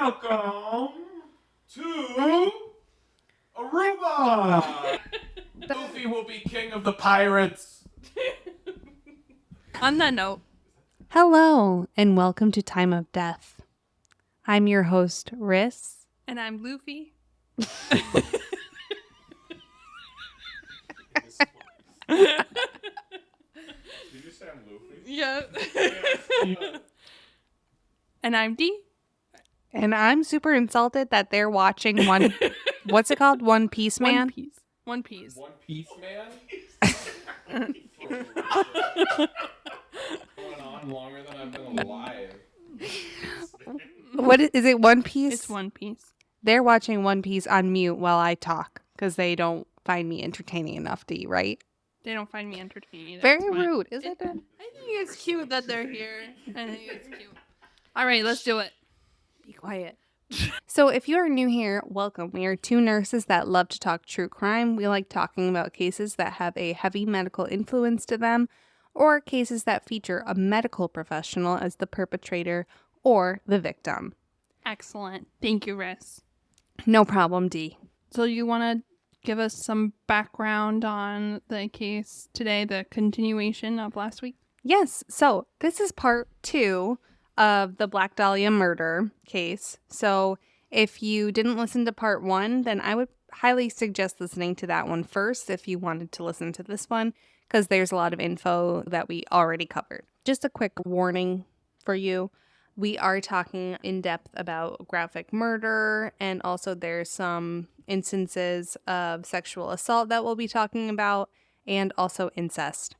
Welcome to Aruba! Luffy will be king of the pirates. On that note, hello and welcome to Time of Death. I'm your host, Ris. and I'm Luffy. Did you say I'm Luffy? Yeah. And I'm Dee. And I'm super insulted that they're watching what's it called? One Piece Man? One Piece. One Piece Man? Going on longer than I've been alive. What is it, One Piece? It's One Piece. They're watching One Piece on mute while I talk because they don't find me entertaining enough, Dee, right? They don't find me entertaining either. Very rude, isn't it? I think it's cute that they're here. I think it's cute. All right, let's do it. Be quiet. So if you are new here, welcome. We are two nurses that love to talk true crime. We like talking about cases that have a heavy medical influence to them, or cases that feature a medical professional as the perpetrator or the victim. Excellent. Thank you, Ris. No problem, Dee. So you want to give us some background on the case today, the continuation of last week? Yes, so this is part 2 of the Black Dahlia murder case. So if you didn't listen to part 1, then I would highly suggest listening to that one first if you wanted to listen to this one, because there's a lot of info that we already covered. Just a quick warning for you. We are talking in depth about graphic murder, and also there's some instances of sexual assault that we'll be talking about, and also incest.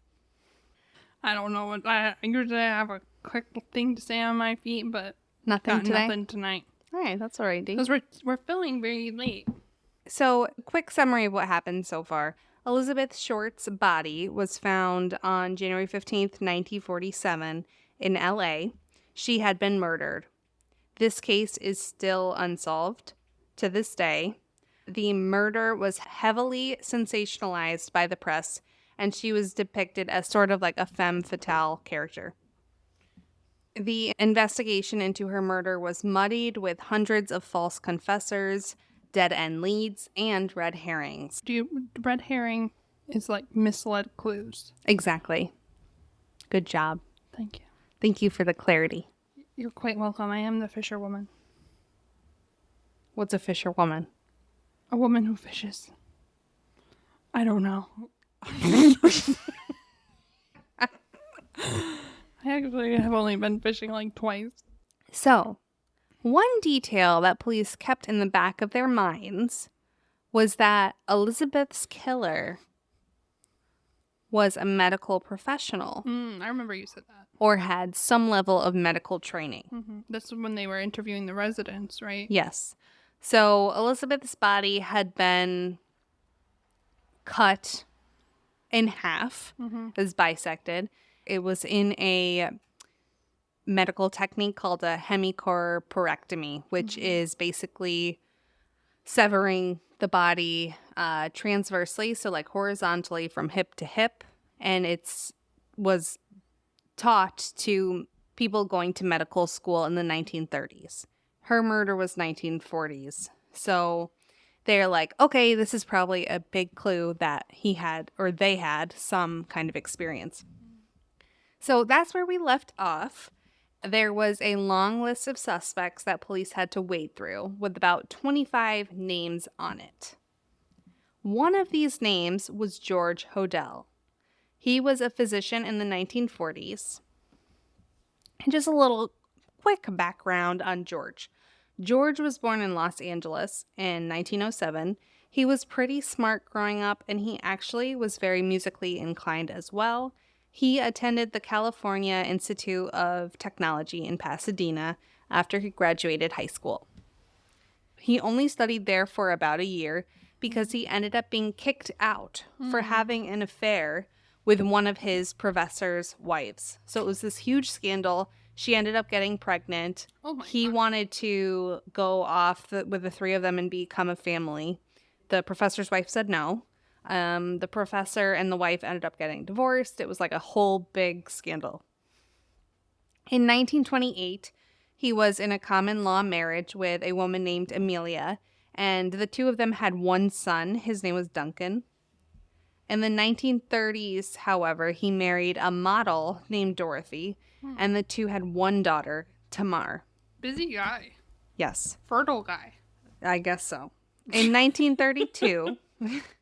I don't know what I usually have a quick thing to say on my feet, but Nothing got today? nothing tonight. All right, that's all right, Dee. Because we're filming very late. So, quick summary of what happened so far. Elizabeth Short's body was found on January 15th, 1947 in LA. She had been murdered. This case is still unsolved to this day. The murder was heavily sensationalized by the press, and she was depicted as sort of like a femme fatale character. The investigation into her murder was muddied with hundreds of false confessors, dead-end leads, and red herrings. Red herring is like misled clues. Exactly. Good job. Thank you. Thank you for the clarity. You're quite welcome. I am the fisherwoman. What's a fisherwoman? A woman who fishes. I don't know. I actually have only been fishing like twice. So, one detail that police kept in the back of their minds was that Elizabeth's killer was a medical professional I remember you said that. or had some level of medical training. Mm-hmm. This was when they were interviewing the residents, right? Yes. So Elizabeth's body had been cut in half, as bisected. It was in a medical technique called a hemicorporectomy, which is basically severing the body transversely, so like horizontally from hip to hip, and was taught to people going to medical school in the 1930s. Her murder was 1940s. So they're like, okay, this is probably a big clue that he had, or they had, some kind of experience. So that's where we left off. There was a long list of suspects that police had to wade through, with about 25 names on it. One of these names was George Hodel. He was a physician in the 1940s. And just a little quick background on George. George was born in Los Angeles in 1907. He was pretty smart growing up, and he actually was very musically inclined as well. He attended the California Institute of Technology in Pasadena after he graduated high school. He only studied there for about a year because he ended up being kicked out for having an affair with one of his professor's wives. So it was this huge scandal. She ended up getting pregnant. He wanted to go off with the three of them and become a family. The professor's wife said no. The professor and the wife ended up getting divorced. It was like a whole big scandal. In 1928, He was in a common law marriage with a woman named Amelia, and the two of them had one son. His name was Duncan. In the 1930s, however, he married a model named Dorothy, and the two had one daughter, Tamar. Busy guy. Yes, Fertile guy. I guess so. In 1932,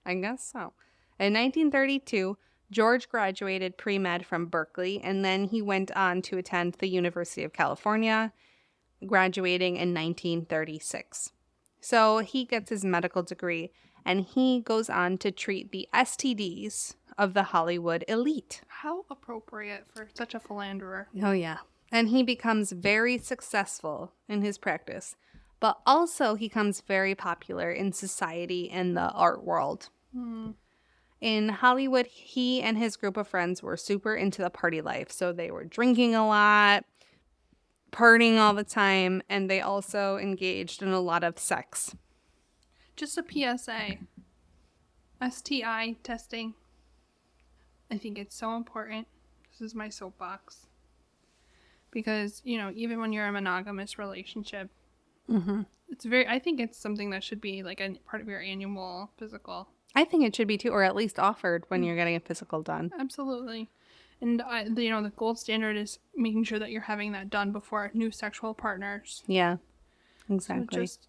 I guess so. In 1932, George graduated pre-med from Berkeley, and then he went on to attend the University of California, graduating in 1936. So he gets his medical degree, and he goes on to treat the STDs of the Hollywood elite. How appropriate for such a philanderer. Oh, yeah. And he becomes very successful in his practice, but also he becomes very popular in society and the art world. In Hollywood, he and his group of friends were super into the party life. So they were drinking a lot, partying all the time, and they also engaged in a lot of sex. Just a PSA. STI testing. I think it's so important. This is my soapbox. Because, you know, even when you're in a monogamous relationship, I think it's something that should be like a part of your annual physical. I think it should be too, or at least offered when you're getting a physical done. Absolutely. And, the gold standard is making sure that you're having that done before new sexual partners. Yeah, exactly. So just,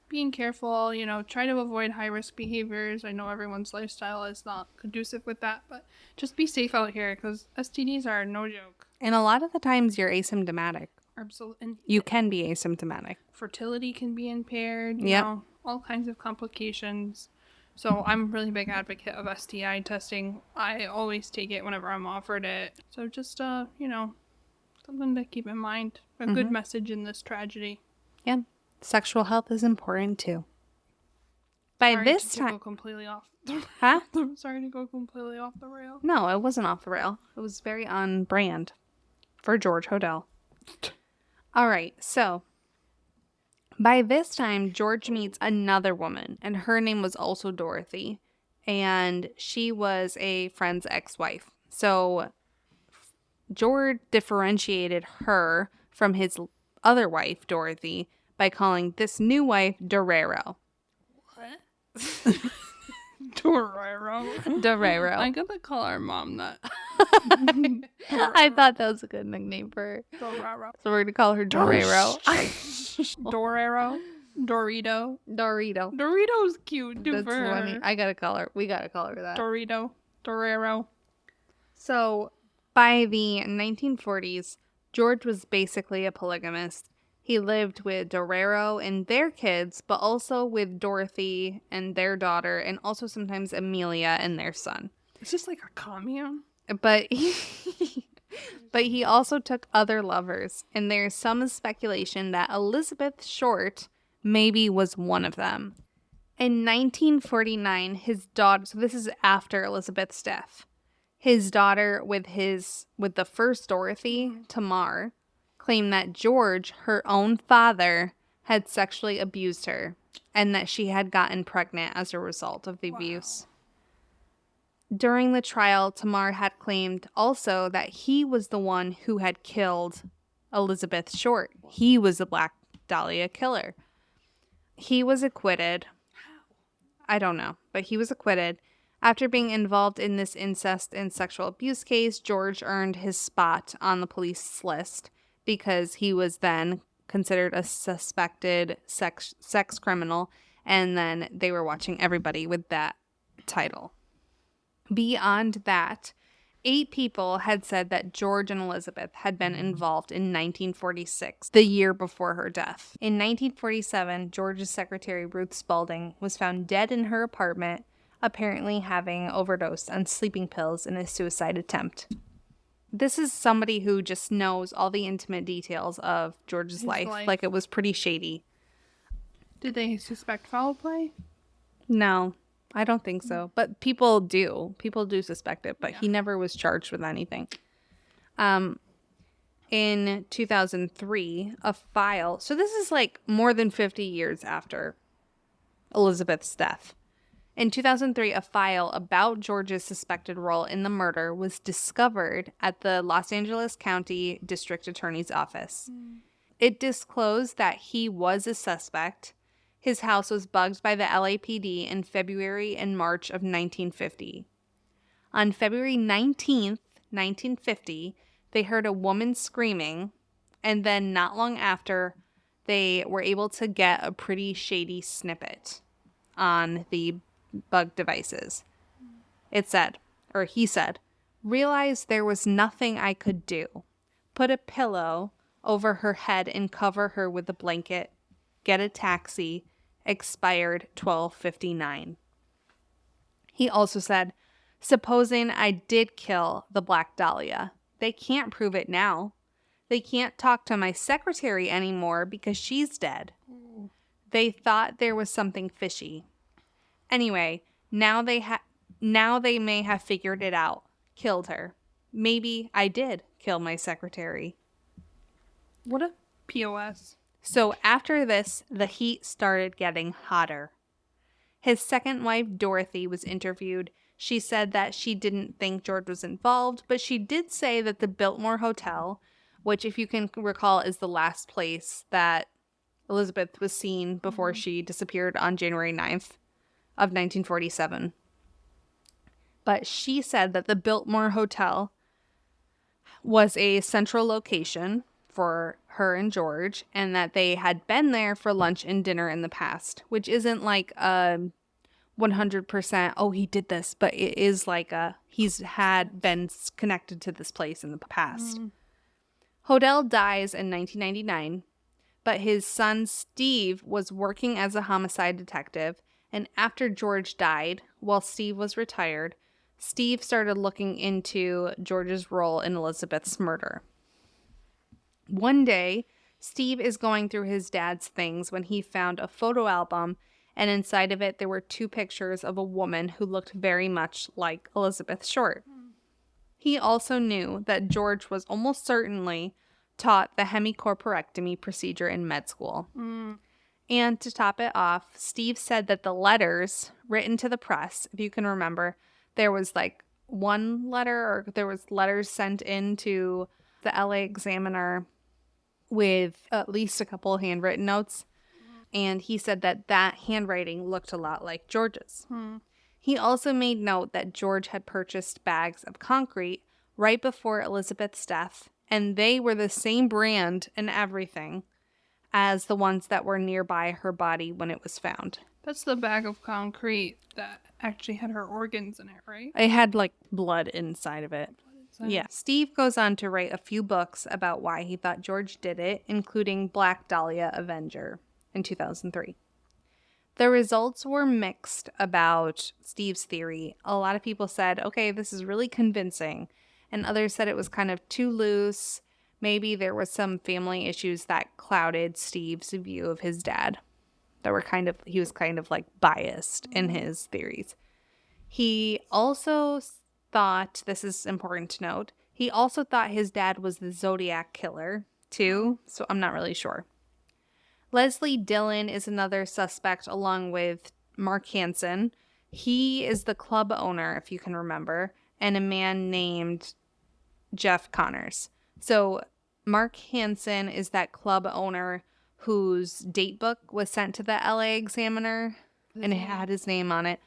being careful, try to avoid high-risk behaviors. I know everyone's lifestyle is not conducive with that, but just be safe out here because STDs are no joke. And a lot of the times you're asymptomatic. Absolutely. You can be asymptomatic. Fertility can be impaired, Yep. All kinds of complications. So I'm a really big advocate of STI testing. I always take it whenever I'm offered it. So just, something to keep in mind. A good message in this tragedy. Yeah. Sexual health is important too. By Sorry this to time, go completely off. huh? I'm sorry to go completely off the rail. No, it wasn't off the rail. It was very on brand for George Hodel. All right, so by this time, George meets another woman, and her name was also Dorothy, and she was a friend's ex-wife. So George differentiated her from his other wife, Dorothy, by calling this new wife Dorero. What? Dorero. Dorero. I gotta call our mom that. I thought that was a good nickname for her. Dorero. So we're going to call her Dorero. Dorero. Dorito. Dorito. Dorito's cute. Do That's for her. funny. I got to call her. We got to call her that. Dorito. Dorero. So by the 1940s, George was basically a polygamist. He lived with Dorero and their kids, but also with Dorothy and their daughter, and also sometimes Amelia and their son. It's just like a commune. But he also took other lovers, and there's some speculation that Elizabeth Short maybe was one of them. In 1949, his daughter, so this is after Elizabeth's death, his daughter with the first Dorothy, Tamar, claimed that George, her own father, had sexually abused her and that she had gotten pregnant as a result of the abuse. During the trial, Tamar had claimed also that he was the one who had killed Elizabeth Short. He was the Black Dahlia killer. He was acquitted. I don't know, but he was acquitted. After being involved in this incest and sexual abuse case, George earned his spot on the police list because he was then considered a suspected sex criminal, and then they were watching everybody with that title. Beyond that, 8 people had said that George and Elizabeth had been involved in 1946, the year before her death. In 1947, George's secretary, Ruth Spaulding, was found dead in her apartment, apparently having overdosed on sleeping pills in a suicide attempt. This is somebody who just knows all the intimate details of George's life. Like, it was pretty shady. Did they suspect foul play? No, I don't think so. But people do. People do suspect it, but he never was charged with anything. In 2003, a file... So this is like more than 50 years after Elizabeth's death. In 2003, a file about George's suspected role in the murder was discovered at the Los Angeles County District Attorney's Office. It disclosed that he was a suspect. His house was bugged by the LAPD in February and March of 1950. On February 19th, 1950, they heard a woman screaming, and then not long after, they were able to get a pretty shady snippet on the bug devices. It said, or he said, realized there was nothing I could do. Put a pillow over her head and cover her with a blanket. Get a taxi. Expired 12:59. He also said, supposing I did kill the Black Dahlia, they can't prove it now. They can't talk to my secretary anymore because she's dead. They thought there was something fishy. Anyway, now they may have figured it out. Killed her. Maybe I did kill my secretary. What a POS. So after this, the heat started getting hotter. His second wife, Dorothy, was interviewed. She said that she didn't think George was involved, but she did say that the Biltmore Hotel, which, if you can recall, is the last place that Elizabeth was seen before she disappeared on January 9th of 1947. But she said that the Biltmore Hotel was a central location for her and George, and that they had been there for lunch and dinner in the past, which isn't like a 100%, oh, he did this, but it is like he's had been connected to this place in the past. Hodel dies in 1999, but his son Steve was working as a homicide detective, and after George died, while Steve was retired, Steve started looking into George's role in Elizabeth's murder. One day, Steve is going through his dad's things when he found a photo album, and inside of it there were 2 pictures of a woman who looked very much like Elizabeth Short. He also knew that George was almost certainly taught the hemicorporectomy procedure in med school. And to top it off, Steve said that the letters written to the press, if you can remember, there was like one letter, or there was letters sent in to the LA Examiner with at least a couple handwritten notes. And he said that that handwriting looked a lot like George's. He also made note that George had purchased bags of concrete right before Elizabeth's death, and they were the same brand and everything as the ones that were nearby her body when it was found. That's the bag of concrete that actually had her organs in it, right? It had like blood inside of it. Yeah. Steve goes on to write a few books about why he thought George did it, including Black Dahlia Avenger in 2003. The results were mixed about Steve's theory. A lot of people said, okay, this is really convincing. And others said it was kind of too loose. Maybe there was some family issues that clouded Steve's view of his dad. He was kind of like biased in his theories. He also thought, this is important to note, he also thought his dad was the Zodiac killer too, so I'm not really sure. Leslie Dillon is another suspect along with Mark Hansen. He is the club owner, if you can remember, and a man named Jeff Connors. So Mark Hansen is that club owner whose date book was sent to the LA Examiner, and it had his name on it.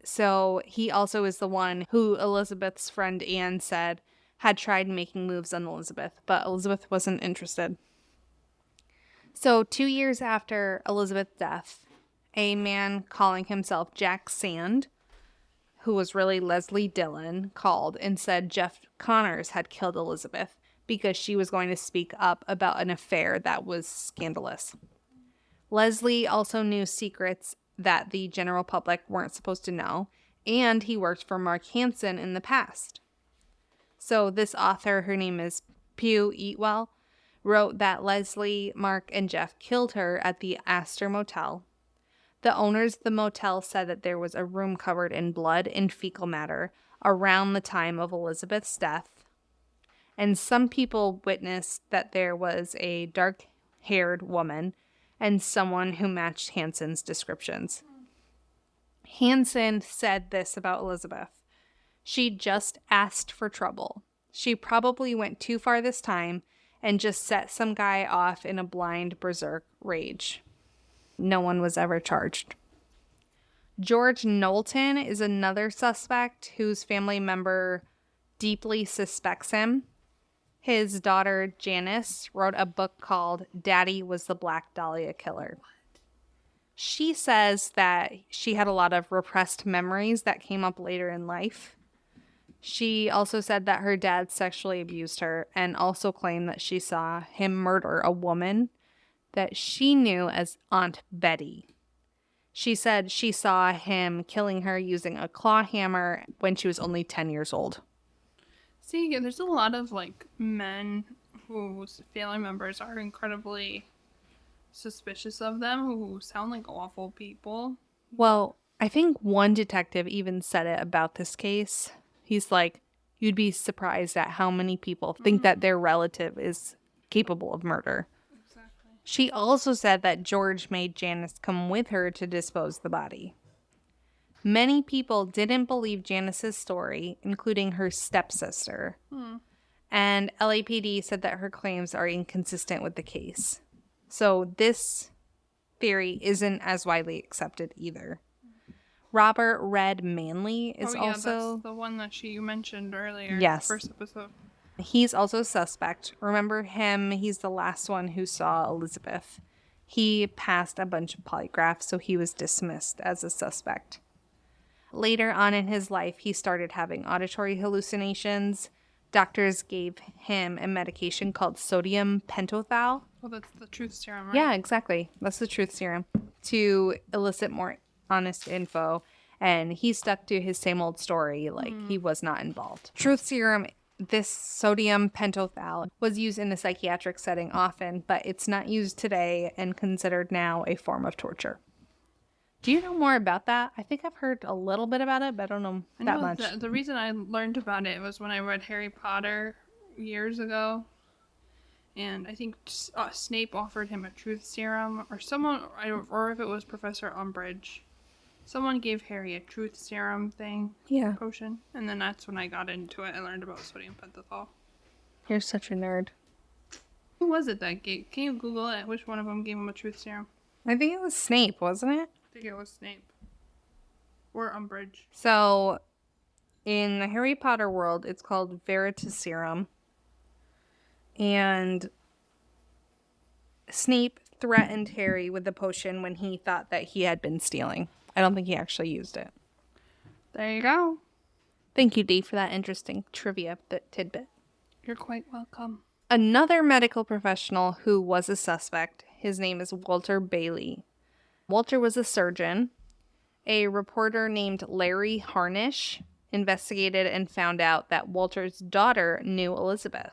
So he also is the one who Elizabeth's friend Anne said had tried making moves on Elizabeth, but Elizabeth wasn't interested. So 2 years after Elizabeth's death, a man calling himself Jack Sand, who was really Leslie Dillon, called and said Jeff Connors had killed Elizabeth because she was going to speak up about an affair that was scandalous. Leslie also knew secrets that the general public weren't supposed to know, and he worked for Mark Hansen in the past. So this author, her name is Pugh Eatwell, wrote that Leslie, Mark, and Jeff killed her at the Astor Motel. The owners of the motel said that there was a room covered in blood and fecal matter around the time of Elizabeth's death. And some people witnessed that there was a dark-haired woman and someone who matched Hansen's descriptions. Hansen said this about Elizabeth. She just asked for trouble. She probably went too far this time, and just set some guy off in a blind berserk rage. No one was ever charged. George Knowlton is another suspect whose family member deeply suspects him. His daughter, Janice, wrote a book called Daddy Was the Black Dahlia Killer. She says that she had a lot of repressed memories that came up later in life. She also said that her dad sexually abused her and also claimed that she saw him murder a woman that she knew as Aunt Betty. She said she saw him killing her using a claw hammer when she was only 10 years old. See, there's a lot of, like, men whose family members are incredibly suspicious of them, who sound like awful people. Well, I think one detective even said it about this case. He's like, you'd be surprised at how many people think that their relative is capable of murder. Exactly. She also said that George made Janice come with her to dispose the body. Many people didn't believe Janice's story, including her stepsister. And LAPD said that her claims are inconsistent with the case. So this theory isn't as widely accepted either. Robert Red Manley is also... that's the one that you mentioned earlier. Yes. In the first episode. He's also a suspect. Remember him? He's the last one who saw Elizabeth. He passed a bunch of polygraphs, so he was dismissed as a suspect. Later on in his life, he started having auditory hallucinations. Doctors gave him a medication called sodium pentothal. Well, that's the truth serum, right? Yeah, exactly. That's the truth serum. To elicit more honest info. And he stuck to his same old story, like he was not involved. Truth serum, this sodium pentothal, was used in a psychiatric setting often, but it's not used today and considered now a form of torture. Do you know more about that? I think I've heard a little bit about it, but I don't know that much. The reason I learned about it was when I read Harry Potter years ago. And I think Snape offered him a truth serum, or someone, or if it was Professor Umbridge. Someone gave Harry a truth serum thing. Yeah. Potion. And then that's when I got into it. I learned about sodium pentothal. You're such a nerd. Who was it that gave? Can you Google it? Which one of them gave him a truth serum? I think it was Snape, wasn't it? I think it was Snape. Or Umbridge. So, in the Harry Potter world, it's called Veritaserum. And Snape threatened Harry with the potion when he thought that he had been stealing. I don't think he actually used it. There you go. Thank you, Dee, for that interesting trivia tidbit. You're quite welcome. Another medical professional who was a suspect, his name is Walter Bailey. Walter was a surgeon. A reporter named Larry Harnish investigated and found out that Walter's daughter knew Elizabeth.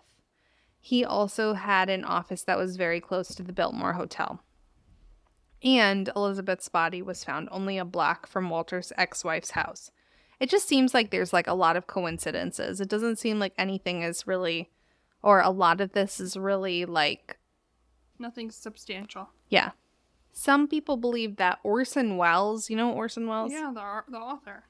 He also had an office that was very close to the Biltmore Hotel. And Elizabeth's body was found only a block from Walter's ex-wife's house. It just seems like there's like a lot of coincidences. It doesn't seem like anything is really, or a lot of this is really like... Nothing substantial. Yeah. Some people believe that Orson Welles, you know Orson Welles? Yeah, the author.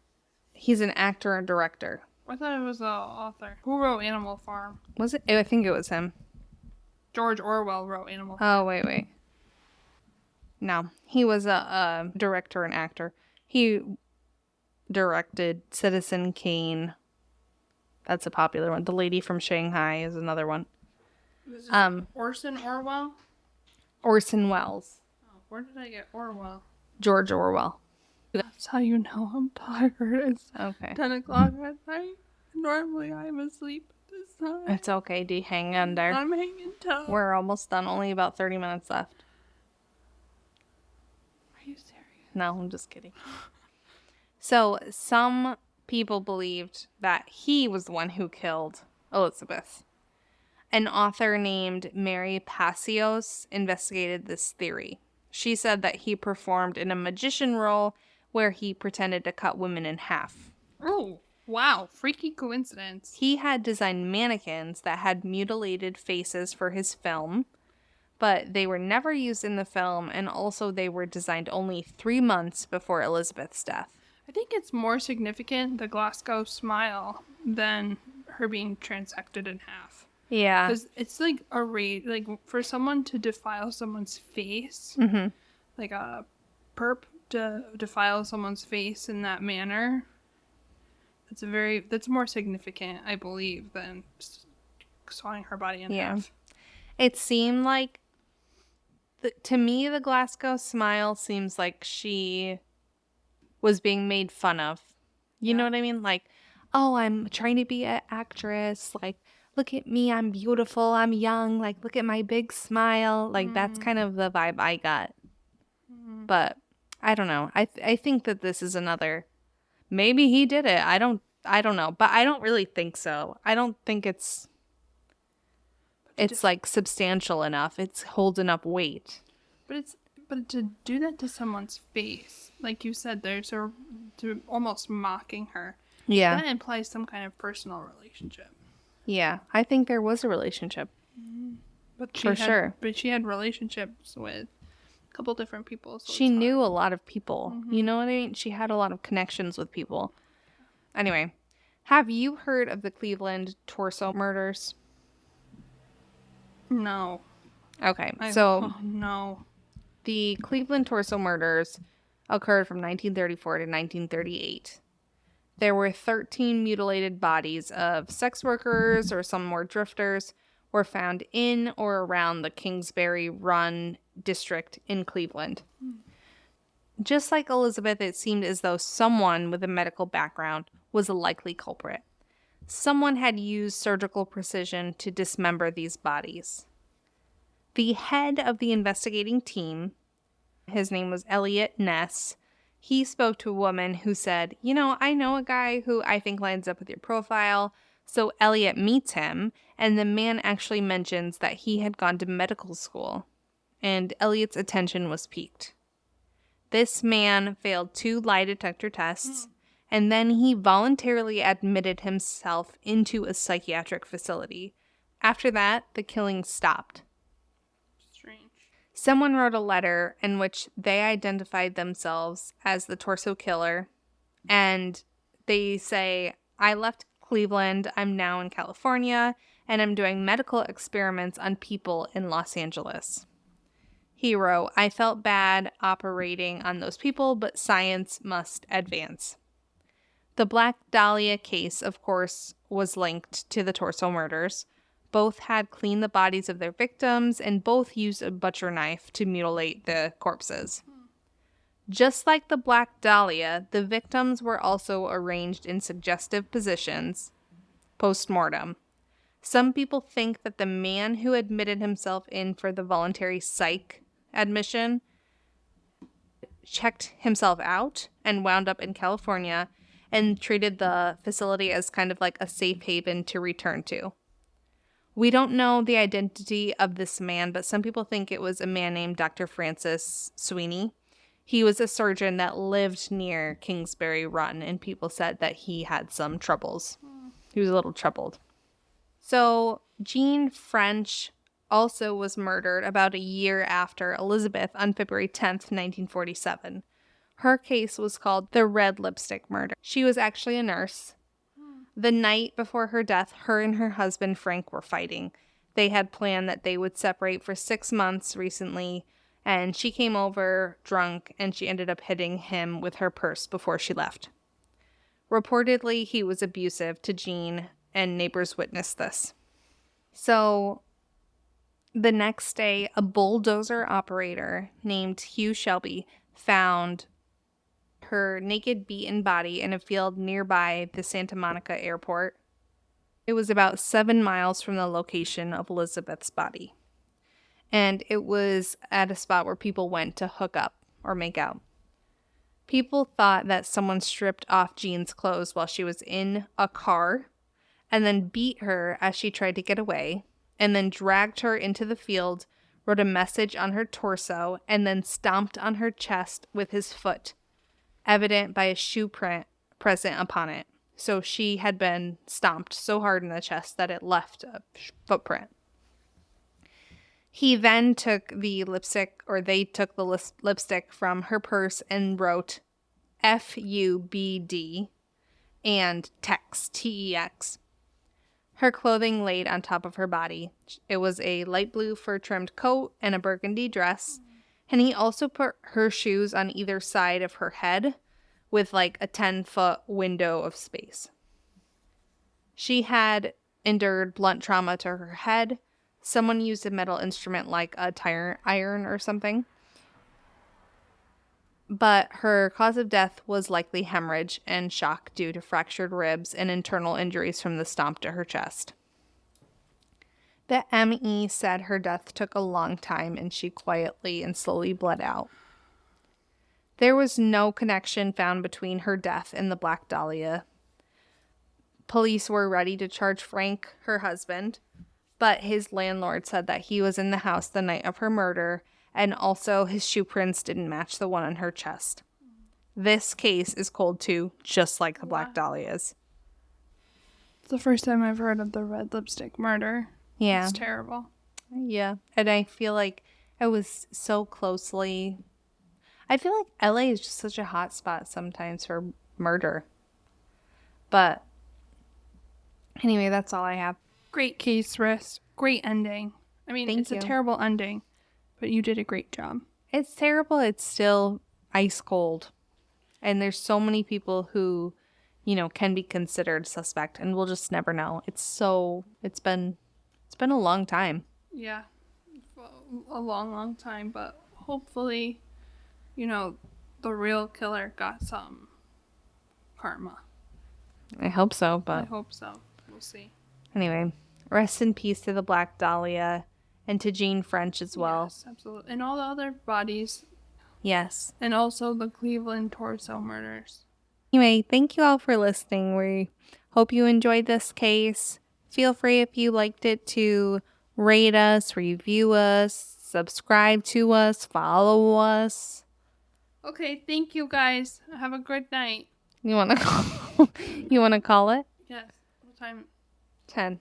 He's an actor and director. I thought it was the author. Who wrote Animal Farm? Was it? I think it was him. George Orwell wrote Animal Farm. Oh, wait. No, he was a director and actor. He directed Citizen Kane. That's a popular one. The Lady from Shanghai is another one. Orson Orwell? Orson Welles. Oh, where did I get Orwell? George Orwell. That's how you know I'm tired. It's Okay. 10 o'clock at night. Normally I'm asleep at this time. It's okay, Dee. Hang on there. I'm hanging tough. We're almost done. Only about 30 minutes left. Are you serious? No, I'm just kidding. So, some people believed that he was the one who killed Elizabeth. An author named Mary Passios investigated this theory. She said that he performed in a magician role where he pretended to cut women in half. Oh, wow. Freaky coincidence. He had designed mannequins that had mutilated faces for his film, but they were never used in the film, and also they were designed only 3 months before Elizabeth's death. I think it's more significant, the Glasgow smile, than her being transected in half. Yeah. Because it's like a rate, like for someone to defile someone's face, Mm-hmm. like a perp to defile someone's face in that manner, that's more significant, I believe, than sawing her body in Yeah. half. It seemed like, to me, the Glasgow smile seems like she was being made fun of. You know what I mean? Like, oh, I'm trying to be an actress. Like, look at me. I'm beautiful. I'm young. Like, look at my big smile. Like, that's kind of the vibe I got. But I don't know. I think that this is another. Maybe he did it. I don't know. But I don't really think so. I don't think it's like substantial enough. It's holds enough weight. But to do that to someone's face, like you said, there's to almost mocking her. Yeah. That implies some kind of personal relationship. Yeah. I think there was a relationship. But sure. But she had relationships with a couple different people. So She knew a lot of people. You know what I mean? She had a lot of connections with people. Anyway, have you heard of the Cleveland torso murders? No. Okay. Oh, no. The Cleveland torso murders occurred from 1934 to 1938. There were 13 mutilated bodies of sex workers, or some more drifters, were found in or around the Kingsbury Run district in Cleveland. Just like Elizabeth, it seemed as though someone with a medical background was a likely culprit. Someone had used surgical precision to dismember these bodies. The head of the investigating team, his name was Elliot Ness, he spoke to a woman who said, I know a guy who I think lines up with your profile. So Elliot meets him, and the man actually mentions that he had gone to medical school, and Elliot's attention was piqued. This man failed 2 lie detector tests, and then he voluntarily admitted himself into a psychiatric facility. After that, the killing stopped. Strange. Someone wrote a letter in which they identified themselves as the torso killer, and they say, I left Cleveland, I'm now in California, and I'm doing medical experiments on people in Los Angeles. He wrote, I felt bad operating on those people, but science must advance. The Black Dahlia case, of course, was linked to the torso murders. Both had cleaned the bodies of their victims, and both used a butcher knife to mutilate the corpses. Just like the Black Dahlia, the victims were also arranged in suggestive positions post-mortem. Some people think that the man who admitted himself in for the voluntary psych admission checked himself out and wound up in California and treated the facility as kind of like a safe haven to return to. We don't know the identity of this man, but some people think it was a man named Dr. Francis Sweeney. He was a surgeon that lived near Kingsbury Run, and people said that he had some troubles. He was a little troubled. So Jean French also was murdered about a year after Elizabeth on February 10th, 1947. Her case was called the Red Lipstick Murder. She was actually a nurse. The night before her death, her and her husband Frank were fighting. They had planned that they would separate for 6 months recently, and she came over drunk, and she ended up hitting him with her purse before she left. Reportedly, he was abusive to Jean, and neighbors witnessed this. So the next day, a bulldozer operator named Hugh Shelby found her naked, beaten body in a field nearby the Santa Monica airport. It was about 7 miles from the location of Elizabeth's body. And it was at a spot where people went to hook up or make out. People thought that someone stripped off Jean's clothes while she was in a car and then beat her as she tried to get away, and then dragged her into the field, wrote a message on her torso, and then stomped on her chest with his foot, evident by a shoe print present upon it. So she had been stomped so hard in the chest that it left a footprint. He then took the lipstick, or they took the lipstick from her purse and wrote FUBD and Tex, TEX. her clothing laid on top of her body. It was a light blue fur-trimmed coat and a burgundy dress. And he also put her shoes on either side of her head with like a 10-foot window of space. She had endured blunt trauma to her head. Someone used a metal instrument like a tire iron or something. But her cause of death was likely hemorrhage and shock due to fractured ribs and internal injuries from the stomp to her chest. The ME said her death took a long time and she quietly and slowly bled out. There was no connection found between her death and the Black Dahlia. Police were ready to charge Frank, her husband, but his landlord said that he was in the house the night of her murder, and also his shoe prints didn't match the one on her chest. This case is cold too, just like the Black Dahlias. It's the first time I've heard of the red lipstick murder. Yeah. It's terrible. Yeah. And I feel like it was so closely... I feel like LA is just such a hot spot sometimes for murder. But anyway, that's all I have. Great case, Ris. Great ending. I mean, Thank it's you. a terrible ending, but you did a great job. It's terrible. It's still ice cold. And there's so many people who, you know, can be considered suspect, and we'll just never know. It's been a long time. Yeah. A long, long time, but hopefully, you know, the real killer got some karma. I hope so, I but hope so. We'll see. anyway, rest in peace to the Black Dahlia and to Jean French as well. Yes, absolutely. And all the other bodies, Yes. and also the Cleveland torso murders. Anyway, thank you all for listening. We hope you enjoyed this case. Feel free, if you liked it, to rate us, review us, subscribe to us, follow us. Okay, thank you guys. Have a good night. You want to call it? Yes. What time? 10.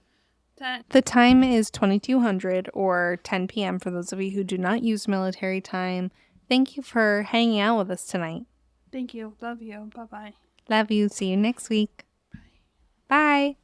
10. The time is 2200 or 10 p.m. for those of you who do not use military time. Thank you for hanging out with us tonight. Thank you. Love you. Bye-bye. Love you. See you next week. Bye.